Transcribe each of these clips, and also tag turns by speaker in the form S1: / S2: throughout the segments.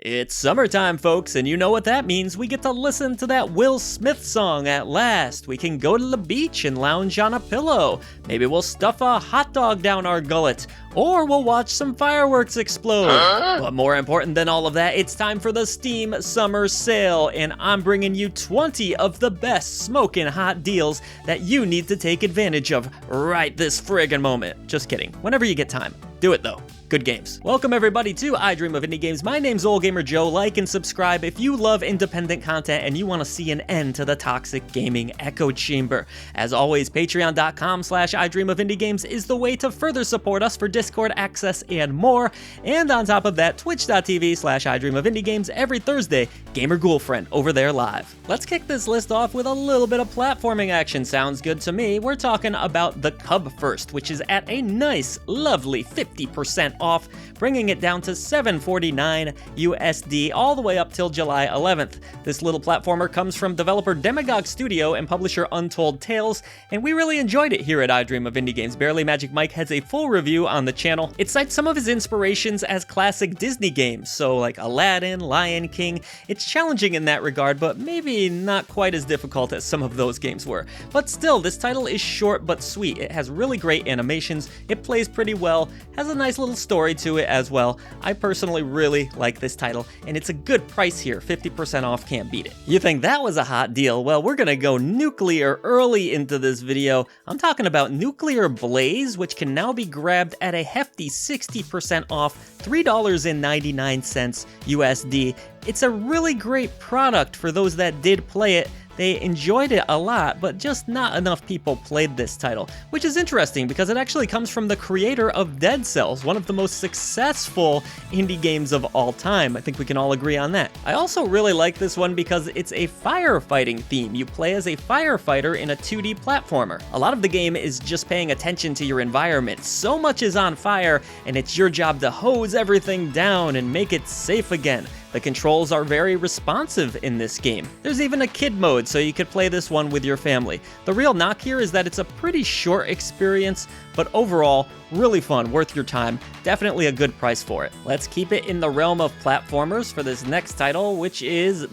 S1: It's summertime, folks, and you know what that means. We get to listen to that Will Smith song at last. We can go to the beach and lounge on a pillow. Maybe we'll stuff a hot dog down our gullet. Or we'll watch some fireworks explode. But more important than all of that, it's time for the Steam Summer Sale, and I'm bringing you 20 of the best smoking hot deals that you need to take advantage of right this friggin' moment. Just kidding. Whenever you get time. Do it though. Good games. Welcome everybody to I Dream of Indie Games. My name's Old Gamer Joe. Like and subscribe if you love independent content and you want to see an end to the toxic gaming echo chamber. As always, patreon.com/I Dream of Indie Games is the way to further support us for Discord access and more. And on top of that, twitch.tv/I Dream of Indie Games every Thursday. Gamer Ghoulfriend over there live. Let's kick this list off with a little bit of platforming action. Sounds good to me. We're talking about The Cub first, which is at a nice, lovely 50% off, bringing it down to $7.49 USD all the way up till July 11th. This little platformer comes from developer Demagogue Studio and publisher Untold Tales, and we really enjoyed it here at I Dream of Indie Games. Barely Magic Mike has a full review on the channel. It cites some of his inspirations as classic Disney games, so like Aladdin, Lion King. It's challenging in that regard, but maybe not quite as difficult as some of those games were. But still, this title is short but sweet. It has really great animations, it plays pretty well, has a nice little story to it as well. I personally really like this title, and it's a good price here. 50% off, can't beat it. You think that was a hot deal? Well, we're gonna go nuclear early into this video. I'm talking about Nuclear Blaze, which can now be grabbed at a hefty 60% off, $3.99 USD. It's a really great product for those that did play it. They enjoyed it a lot, but just not enough people played this title, which is interesting because it actually comes from the creator of Dead Cells, one of the most successful indie games of all time. I think we can all agree on that. I also really like this one because it's a firefighting theme. You play as a firefighter in a 2D platformer. A lot of the game is just paying attention to your environment. So much is on fire, and it's your job to hose everything down and make it safe again. The controls are very responsive in this game. There's even a kid mode, so you could play this one with your family. The real knock here is that it's a pretty short experience, but overall, really fun, worth your time. Definitely a good price for it. Let's keep it in the realm of platformers for this next title, which is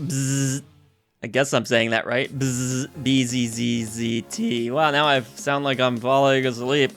S1: I guess I'm saying that right. BZZZT. Wow, now I sound like I'm falling asleep.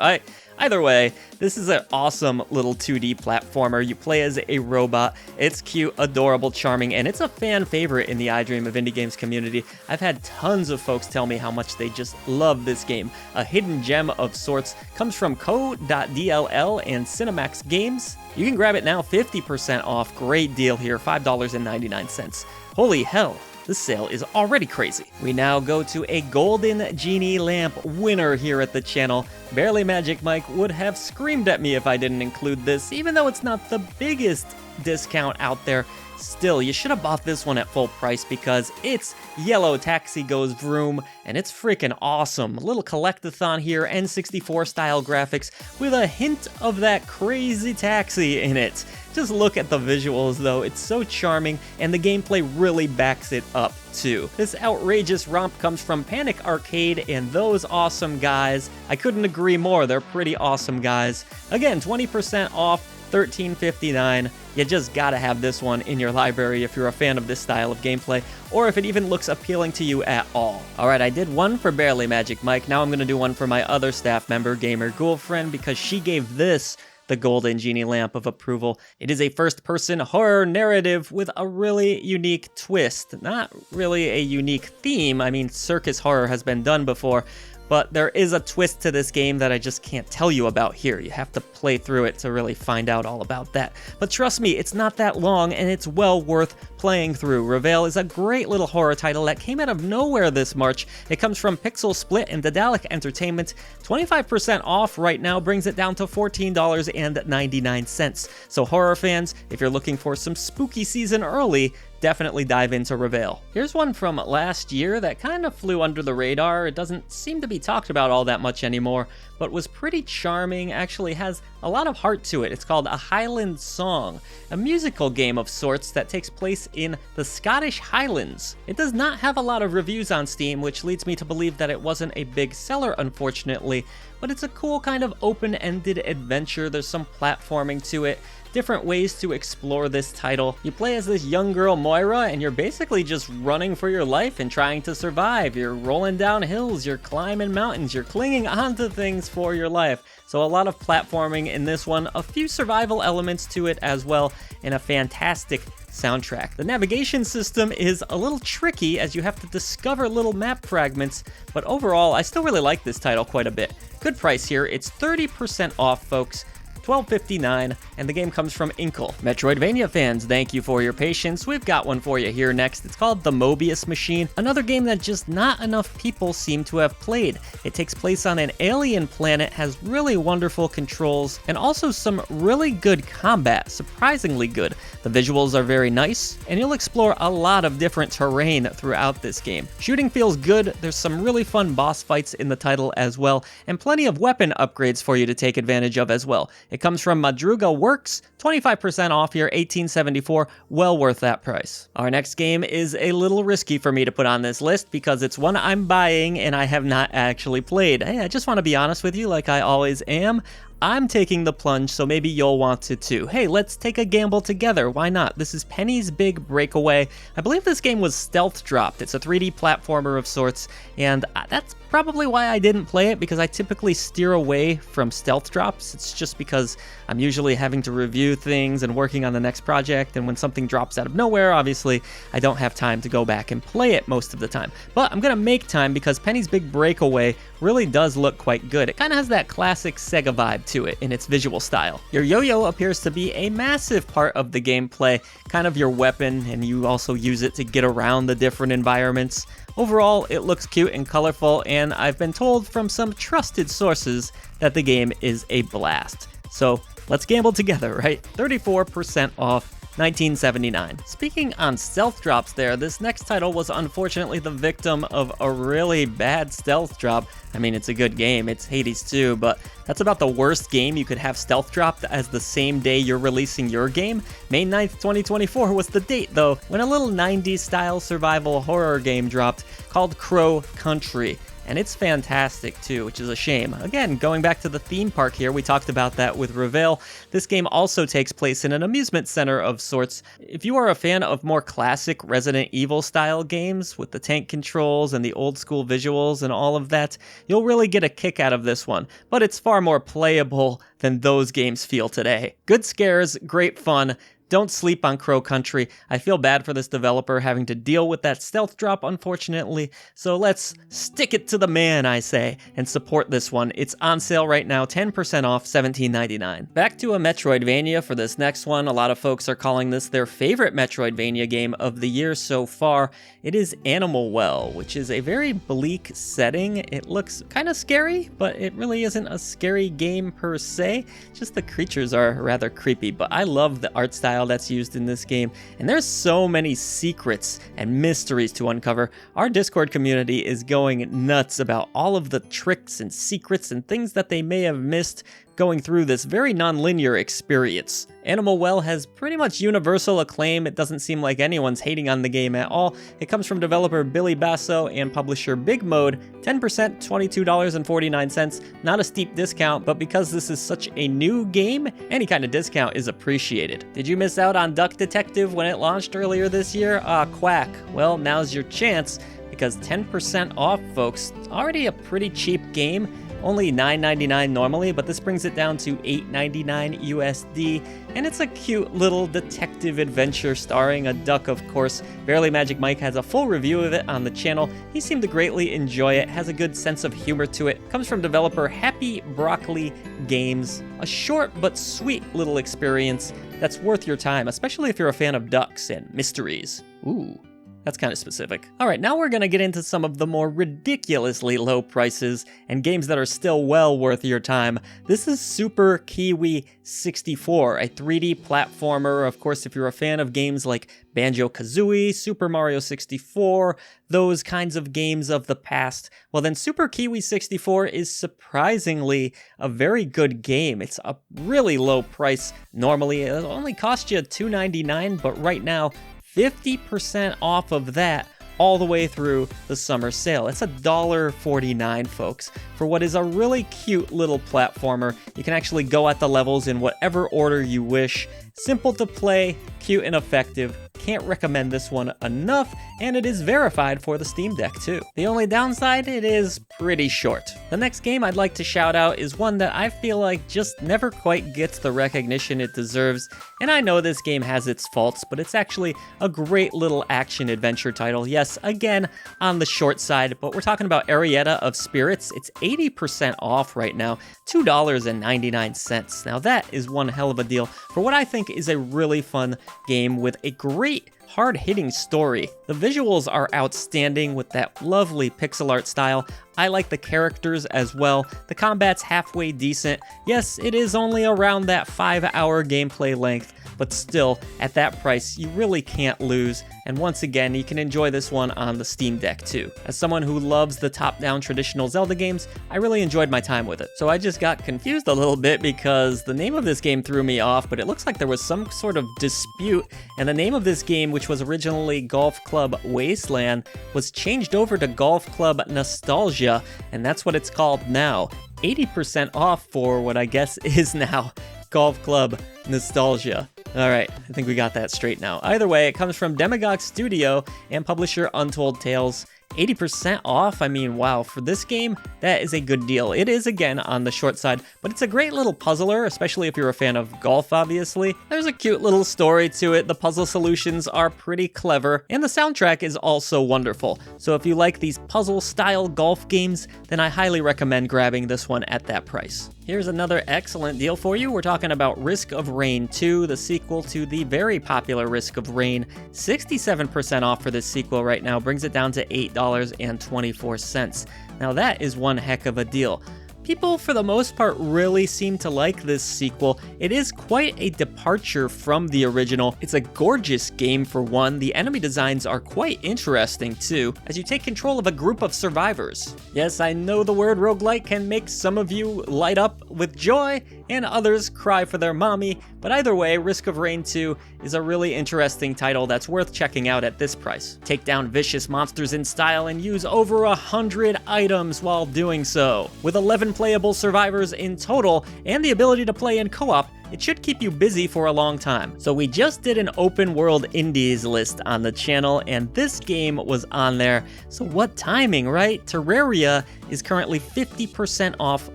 S1: Either way, this is an awesome little 2D platformer. You play as a robot. It's cute, adorable, charming, and it's a fan favorite in the I Dream of Indie Games community. I've had tons of folks tell me how much they just love this game. A hidden gem of sorts. Comes from Co.dll and Cinemax Games. You can grab it now 50% off. Great deal here, $5.99. Holy hell. This sale is already crazy. We now go to a Golden Genie Lamp winner here at the channel. Barely Magic Mike would have screamed at me if I didn't include this, even though it's not the biggest discount out there. Still, you should have bought this one at full price because it's Yellow Taxi Goes Vroom, and it's freaking awesome. A little collectathon here, N64 style graphics with a hint of that crazy taxi in it. Just look at the visuals though, it's so charming, and the gameplay really backs it up too. This outrageous romp comes from Panic Arcade and those awesome guys. I couldn't agree more, they're pretty awesome guys. Again, 20% off, $13.59. You just gotta have this one in your library if you're a fan of this style of gameplay, or if it even looks appealing to you at all. Alright, I did one for Barely Magic Mike, now I'm gonna do one for my other staff member, Gamer Ghoulfriend, because she gave this the Golden Genie Lamp of approval. It is a first-person horror narrative with a really unique twist. Not really a unique theme, I mean, circus horror has been done before, but there is a twist to this game that I just can't tell you about here. You have to play through it to really find out all about that. But trust me, it's not that long, and it's well worth playing through. REVEIL is a great little horror title that came out of nowhere this March. It comes from Pixel Split and Daedalic Entertainment. 25% off right now brings it down to $14.99. So horror fans, if you're looking for some spooky season early, definitely dive into REVEIL. Here's one from last year that kind of flew under the radar. It doesn't seem to be talked about all that much anymore, but was pretty charming, actually has a lot of heart to it. It's called A Highland Song, a musical game of sorts that takes place in the Scottish Highlands. It does not have a lot of reviews on Steam, which leads me to believe that it wasn't a big seller, unfortunately, but it's a cool kind of open-ended adventure. There's some platforming to it. different ways to explore this title. You play as this young girl Moira, and you're basically just running for your life and trying to survive. You're rolling down hills, you're climbing mountains, you're clinging onto things for your life. So a lot of platforming in this one, a few survival elements to it as well, and a fantastic soundtrack. The navigation system is a little tricky as you have to discover little map fragments, but overall I still really like this title quite a bit. Good price here, it's 30% off, folks. $12.59, and the game comes from Inkle. Metroidvania fans, thank you for your patience. We've got one for you here next. It's called The Mobius Machine, another game that just not enough people seem to have played. It takes place on an alien planet, has really wonderful controls, and also some really good combat, surprisingly good. The visuals are very nice, and you'll explore a lot of different terrain throughout this game. Shooting feels good, there's some really fun boss fights in the title as well, and plenty of weapon upgrades for you to take advantage of as well. It comes from Madruga Works, 25% off here, $18.74, well worth that price. Our next game is a little risky for me to put on this list because it's one I'm buying and I have not actually played. Hey, I just want to be honest with you like I always am. I'm taking the plunge, so maybe you'll want to too. Hey, let's take a gamble together, why not? This is Penny's Big Breakaway. I believe this game was stealth dropped. It's a 3D platformer of sorts, and that's probably why I didn't play it, because I typically steer away from stealth drops. It's just because I'm usually having to review things and working on the next project, and when something drops out of nowhere, obviously, I don't have time to go back and play it most of the time. But I'm gonna make time because Penny's Big Breakaway really does look quite good. It kind of has that classic Sega vibe to it in its visual style. Your yo-yo appears to be a massive part of the gameplay, kind of your weapon, and you also use it to get around the different environments. Overall, it looks cute and colorful, and I've been told from some trusted sources that the game is a blast. So let's gamble together, right? 34% off, $19.79. Speaking on stealth drops there, this next title was unfortunately the victim of a really bad stealth drop. I mean, it's a good game, it's Hades 2, but that's about the worst game you could have stealth dropped as the same day you're releasing your game. May 9th, 2024 was the date though, when a little 90s style survival horror game dropped called Crow Country. And it's fantastic too, which is a shame. Again, going back to the theme park here, we talked about that with REVEIL. This game also takes place in an amusement center of sorts. If you are a fan of more classic Resident Evil style games with the tank controls and the old school visuals and all of that, you'll really get a kick out of this one. But it's far more playable than those games feel today. Good scares, great fun. Don't sleep on Crow Country. I feel bad for this developer having to deal with that stealth drop, unfortunately. So let's stick it to the man, I say, and support this one. It's on sale right now, 10% off, $17.99. Back to a Metroidvania for this next one. A lot of folks are calling this their favorite Metroidvania game of the year so far. It is Animal Well, which is a very bleak setting. It looks kind of scary, but it really isn't a scary game per se. Just the creatures are rather creepy, but I love the art style that's used in this game, and there's so many secrets and mysteries to uncover. Our Discord community is going nuts about all of the tricks and secrets and things that they may have missed going through this very non-linear experience. Animal Well has pretty much universal acclaim. It doesn't seem like anyone's hating on the game at all. It comes from developer Billy Basso and publisher Big Mode, 10%, $22.49. Not a steep discount, but because this is such a new game, any kind of discount is appreciated. Did you miss out on Duck Detective when it launched earlier this year? Quack. Well, now's your chance, because 10% off, folks. Already a pretty cheap game. Only $9.99 normally, but this brings it down to $8.99 USD, and it's a cute little detective adventure starring a duck, of course. Barely Magic Mike has a full review of it on the channel. He seemed to greatly enjoy it, has a good sense of humor to it. Comes from developer Happy Broccoli Games. A short but sweet little experience that's worth your time, especially if you're a fan of ducks and mysteries. Ooh. That's kind of specific. All right, now we're going to get into some of the more ridiculously low prices and games that are still well worth your time. This is Super Kiwi 64, a 3D platformer. Of course, if you're a fan of games like Banjo-Kazooie, Super Mario 64, those kinds of games of the past, well then Super Kiwi 64 is surprisingly a very good game. It's a really low price. Normally, it'll only cost you $2.99, but right now, 50% off of that all the way through the summer sale. It's $1.49, folks, for what is a really cute little platformer. You can actually go at the levels in whatever order you wish. Simple to play, cute and effective. Can't recommend this one enough, and it is verified for the Steam Deck too. The only downside, it is pretty short. The next game I'd like to shout out is one that I feel like just never quite gets the recognition it deserves, and I know this game has its faults, but it's actually a great little action-adventure title. Yes, again, on the short side, but we're talking about Arietta of Spirits. It's 80% off right now, $2.99. Now that is one hell of a deal for what I think is a really fun game with a great hard-hitting story. The visuals are outstanding with that lovely pixel art style. I like the characters as well. The combat's halfway decent. Yes, it is only around that 5-hour gameplay length, but still, at that price, you really can't lose. And once again, you can enjoy this one on the Steam Deck too. As someone who loves the top-down traditional Zelda games, I really enjoyed my time with it. So I just got confused a little bit because the name of this game threw me off, but it looks like there was some sort of dispute, and the name of this game, which was originally Golf Club Wasteland, was changed over to Golf Club Nostalgia, and that's what it's called now. 80% off for what I guess is now Golf Club Nostalgia. Alright, I think we got that straight now. Either way, it comes from Demagogue Studio and publisher Untold Tales. 80% off? I mean, wow, for this game, that is a good deal. It is, again, on the short side, but it's a great little puzzler, especially if you're a fan of golf, obviously. There's a cute little story to it, the puzzle solutions are pretty clever, and the soundtrack is also wonderful. So if you like these puzzle-style golf games, then I highly recommend grabbing this one at that price. Here's another excellent deal for you. We're talking about Risk of Rain 2, the sequel to the very popular Risk of Rain. 67% off for this sequel right now, brings it down to $8.24. Now that is one heck of a deal. People, for the most part, really seem to like this sequel. It is quite a departure from the original. It's a gorgeous game for one. The enemy designs are quite interesting too, as you take control of a group of survivors. Yes, I know the word roguelike can make some of you light up with joy, and others cry for their mommy, but either way, Risk of Rain 2 is a really interesting title that's worth checking out at this price. Take down vicious monsters in style and use over 100 items while doing so. With 11 playable survivors in total, and the ability to play in co-op, it should keep you busy for a long time. So we just did an open world indies list on the channel, and this game was on there. So what timing, right? Terraria is currently 50% off,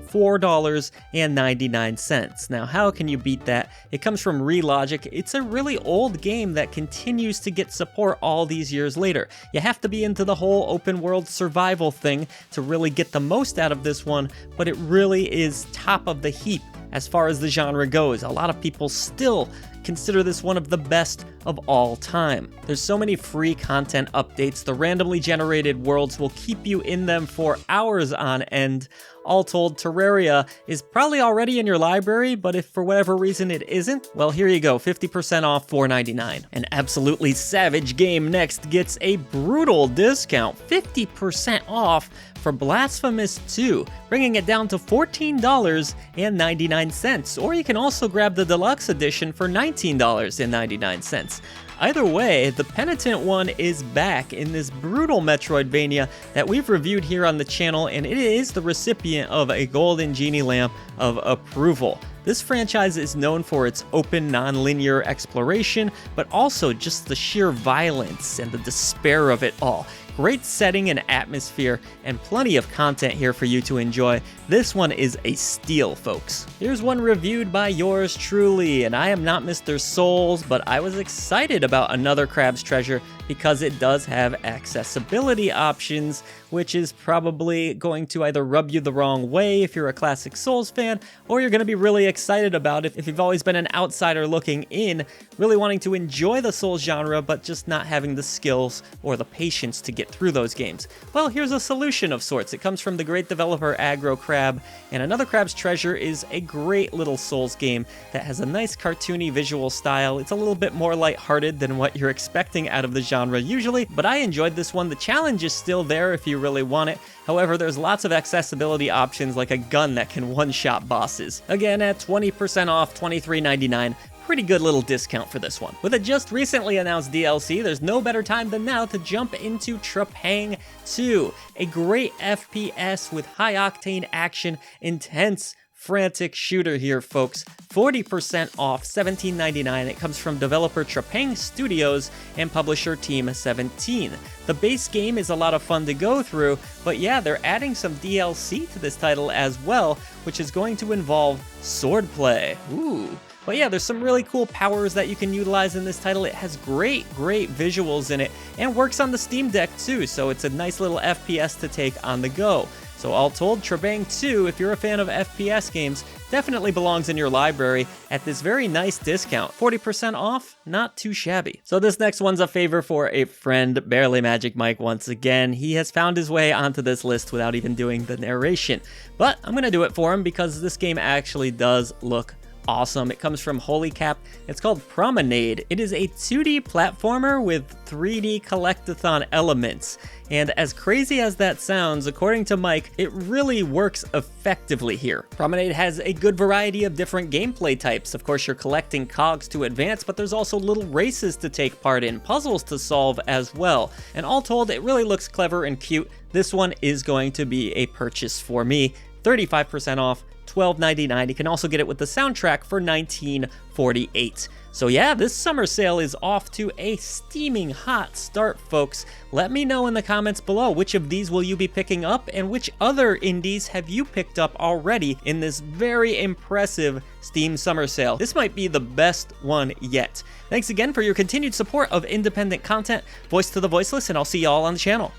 S1: $4.99. Now, how can you beat that? It comes from Relogic. It's a really old game that continues to get support all these years later. You have to be into the whole open world survival thing to really get the most out of this one, but it really is top of the heap as far as the genre goes. A lot of people still consider this one of the best of all time. There's so many free content updates. The randomly generated worlds will keep you in them for hours on end. All told, Terraria is probably already in your library, but if for whatever reason it isn't, well, here you go, 50% off, $4.99. An absolutely savage game next gets a brutal discount, 50% off for Blasphemous 2, bringing it down to $14.99, or you can also grab the deluxe edition for $19.99. Either way, the Penitent one is back in this brutal Metroidvania that we've reviewed here on the channel, and it is the recipient of a Golden Genie Lamp of approval. This franchise is known for its open, non-linear exploration, but also just the sheer violence and the despair of it all. Great setting and atmosphere, and plenty of content here for you to enjoy. This one is a steal, folks. Here's one reviewed by yours truly, and I am not Mr. Souls, but I was excited about Another Crab's Treasure because it does have accessibility options, which is probably going to either rub you the wrong way if you're a classic Souls fan, or you're going to be really excited about it if you've always been an outsider looking in, really wanting to enjoy the Souls genre, but just not having the skills or the patience to get through those games. Well, here's a solution of sorts. It comes from the great developer Aggro Crab, and Another Crab's Treasure is a great little Souls game that has a nice cartoony visual style. It's a little bit more lighthearted than what you're expecting out of the genre usually, but I enjoyed this one. The challenge is still there if you really want it. However, there's lots of accessibility options like a gun that can one-shot bosses. Again, at 20% off, $23.99, pretty good little discount for this one. With a just recently announced DLC, there's no better time than now to jump into Trepang 2, a great FPS with high-octane action, intense, frantic shooter here, folks. 40% off, $17.99. It comes from developer Trepang Studios and publisher Team 17. The base game is a lot of fun to go through, but yeah, they're adding some DLC to this title as well, which is going to involve swordplay. Ooh. But yeah, there's some really cool powers that you can utilize in this title. It has great visuals in it and works on the Steam Deck too, so it's a nice little FPS to take on the go. So all told, Trepang 2, if you're a fan of FPS games, definitely belongs in your library at this very nice discount. 40% off, not too shabby. So this next one's a favor for a friend, Barely Magic Mike once again. He has found his way onto this list without even doing the narration. But I'm gonna do it for him because this game actually does look awesome. It comes from Holy Cap. It's called Promenade. It is a 2D platformer with 3D collectathon elements. And as crazy as that sounds, according to Mike, it really works effectively here. Promenade has a good variety of different gameplay types. Of course, you're collecting cogs to advance, but there's also little races to take part in, puzzles to solve as well. And all told, it really looks clever and cute. This one is going to be a purchase for me. 35% off, $12.99. You can also get it with the soundtrack for $19.48. So yeah, this summer sale is off to a steaming hot start, folks. Let me know in the comments below which of these will you be picking up and which other indies have you picked up already in this very impressive Steam summer sale. This might be the best one yet. Thanks again for your continued support of independent content, Voice to the Voiceless, and I'll see y'all on the channel.